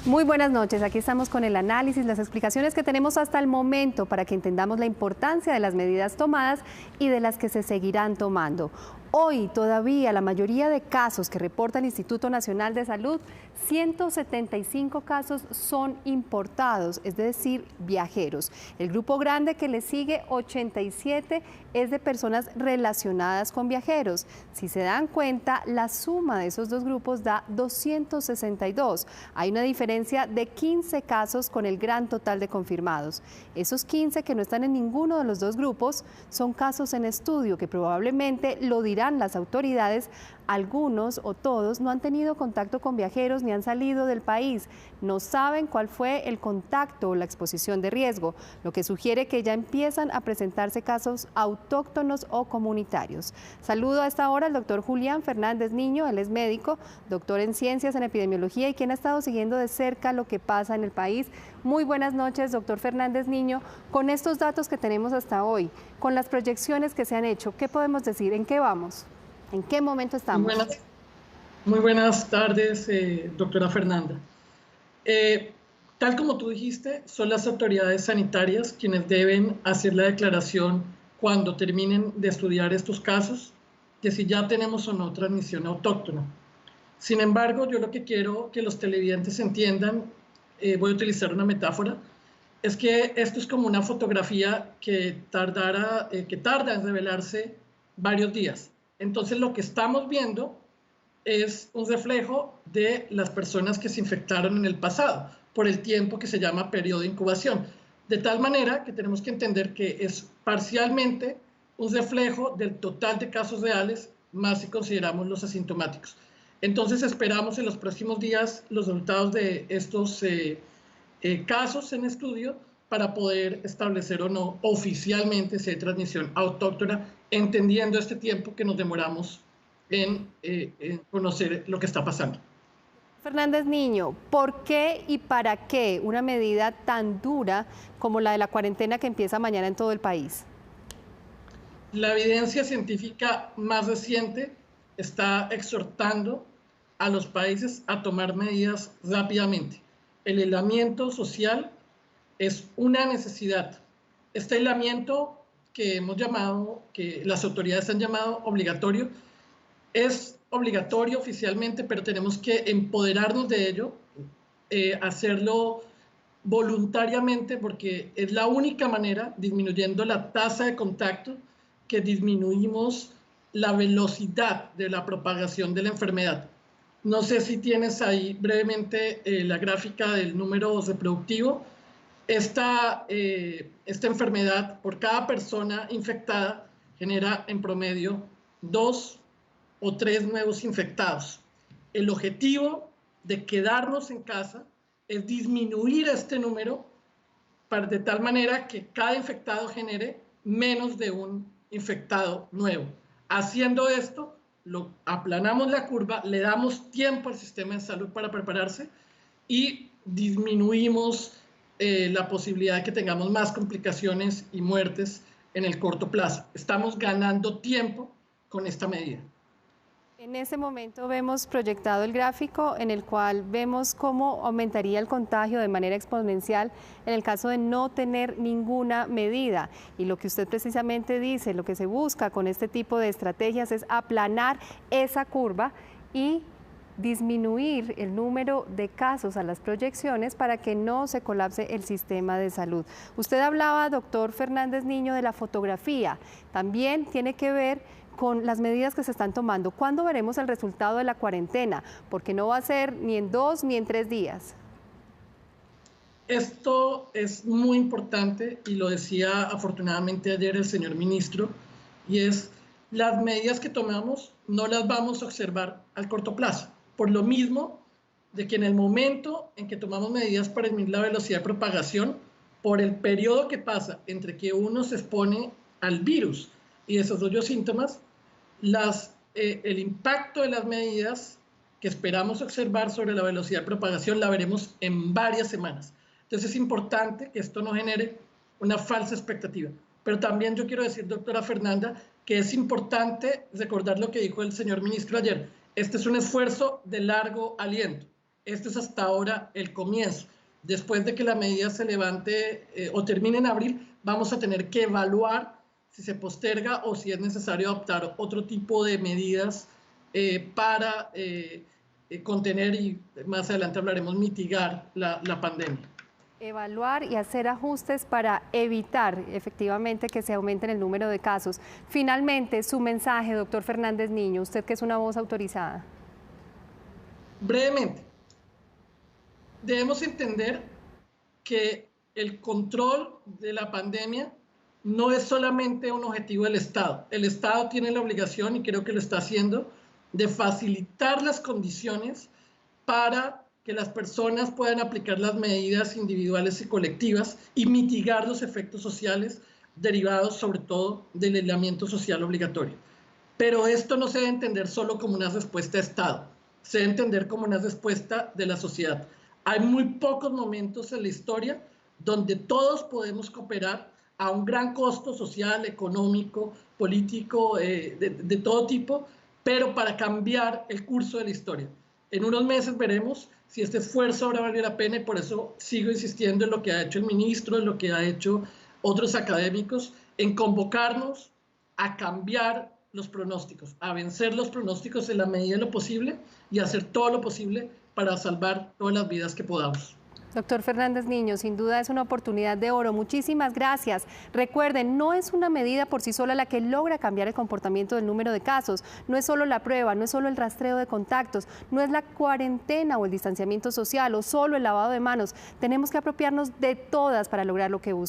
Muy buenas noches, aquí estamos con el análisis, las explicaciones que tenemos hasta el momento para que entendamos la importancia de las medidas tomadas y de las que se seguirán tomando. Hoy todavía la mayoría de casos que reporta el Instituto Nacional de Salud, 175 casos son importados, es decir, viajeros. El grupo grande que le sigue, 87, es de personas relacionadas con viajeros. Si se dan cuenta, la suma de esos dos grupos da 262. Hay una diferencia de 15 casos con el gran total de confirmados. Esos 15 que no están en ninguno de los dos grupos son casos en estudio que probablemente lo dirán las autoridades. Algunos o todos no han tenido contacto con viajeros ni han salido del país. No saben cuál fue el contacto o la exposición de riesgo, lo que sugiere que ya empiezan a presentarse casos autóctonos o comunitarios. Saludo a esta hora al doctor Julián Fernández Niño, él es médico, doctor en ciencias en epidemiología y quien ha estado siguiendo de cerca lo que pasa en el país. Muy buenas noches, doctor Fernández Niño. Con estos datos que tenemos hasta hoy, con las proyecciones que se han hecho, ¿qué podemos decir? ¿En qué vamos? ¿En qué momento estamos? Muy buenas tardes, doctora Fernanda. Tal como tú dijiste, son las autoridades sanitarias quienes deben hacer la declaración cuando terminen de estudiar estos casos, de si ya tenemos o no transmisión autóctona. Sin embargo, yo lo que quiero que los televidentes entiendan, voy a utilizar una metáfora, es que esto es como una fotografía que tarda en revelarse varios días. Entonces lo que estamos viendo es un reflejo de las personas que se infectaron en el pasado, por el tiempo que se llama periodo de incubación. De tal manera que tenemos que entender que es parcialmente un reflejo del total de casos reales, más si consideramos los asintomáticos. Entonces esperamos en los próximos días los resultados de estos casos en estudio para poder establecer o no oficialmente si hay transmisión autóctona, entendiendo este tiempo que nos demoramos en conocer lo que está pasando. Fernández Niño, ¿por qué y para qué una medida tan dura como la de la cuarentena que empieza mañana en todo el país? La evidencia científica más reciente está exhortando a los países a tomar medidas rápidamente. El aislamiento social es una necesidad. Este aislamiento que las autoridades han llamado obligatorio, es obligatorio oficialmente, pero tenemos que empoderarnos de ello, hacerlo voluntariamente, porque es la única manera, disminuyendo la tasa de contacto, que disminuimos la velocidad de la propagación de la enfermedad. No sé si tienes ahí brevemente la gráfica del número reproductivo. Esta enfermedad, por cada persona infectada, genera en promedio 2 o 3 nuevos infectados. El objetivo de quedarnos en casa es disminuir este número de tal manera que cada infectado genere menos de un infectado nuevo. Haciendo esto, aplanamos la curva, le damos tiempo al sistema de salud para prepararse y disminuimos la posibilidad de que tengamos más complicaciones y muertes en el corto plazo. Estamos ganando tiempo con esta medida. En ese momento vemos proyectado el gráfico en el cual vemos cómo aumentaría el contagio de manera exponencial en el caso de no tener ninguna medida. Y lo que usted precisamente dice, lo que se busca con este tipo de estrategias es aplanar esa curva y disminuir el número de casos a las proyecciones para que no se colapse el sistema de salud. Usted hablaba, doctor Fernández Niño, de la fotografía. También tiene que ver con las medidas que se están tomando. ¿Cuándo veremos el resultado de la cuarentena? Porque no va a ser ni en 2 ni en 3 días. Esto es muy importante y lo decía afortunadamente ayer el señor ministro, y es las medidas que tomamos no las vamos a observar al corto plazo. Por lo mismo de que en el momento en que tomamos medidas para disminuir la velocidad de propagación, por el periodo que pasa entre que uno se expone al virus y desarrolla síntomas, el impacto de las medidas que esperamos observar sobre la velocidad de propagación la veremos en varias semanas. Entonces es importante que esto no genere una falsa expectativa. Pero también yo quiero decir, doctora Fernanda, que es importante recordar lo que dijo el señor ministro ayer. Este es un esfuerzo de largo aliento. Este es hasta ahora el comienzo. Después de que la medida se levante o termine en abril, vamos a tener que evaluar si se posterga o si es necesario adoptar otro tipo de medidas para contener y más adelante hablaremos mitigar la pandemia. Evaluar y hacer ajustes para evitar efectivamente que se aumente el número de casos. Finalmente, su mensaje, doctor Fernández Niño, usted que es una voz autorizada. Brevemente, debemos entender que el control de la pandemia no es solamente un objetivo del Estado. El Estado tiene la obligación, y creo que lo está haciendo, de facilitar las condiciones para que las personas puedan aplicar las medidas individuales y colectivas y mitigar los efectos sociales derivados sobre todo del aislamiento social obligatorio. Pero esto no se debe entender solo como una respuesta de Estado, se debe entender como una respuesta de la sociedad. Hay muy pocos momentos en la historia donde todos podemos cooperar a un gran costo social, económico, político, de todo tipo, pero para cambiar el curso de la historia. En unos meses veremos si este esfuerzo ahora vale la pena y por eso sigo insistiendo en lo que ha hecho el ministro, en lo que ha hecho otros académicos, en convocarnos a cambiar los pronósticos, a vencer los pronósticos en la medida de lo posible y hacer todo lo posible para salvar todas las vidas que podamos. Doctor Fernández Niño, sin duda es una oportunidad de oro. Muchísimas gracias. Recuerden, no es una medida por sí sola la que logra cambiar el comportamiento del número de casos. No es solo la prueba, no es solo el rastreo de contactos, no es la cuarentena o el distanciamiento social o solo el lavado de manos. Tenemos que apropiarnos de todas para lograr lo que buscamos.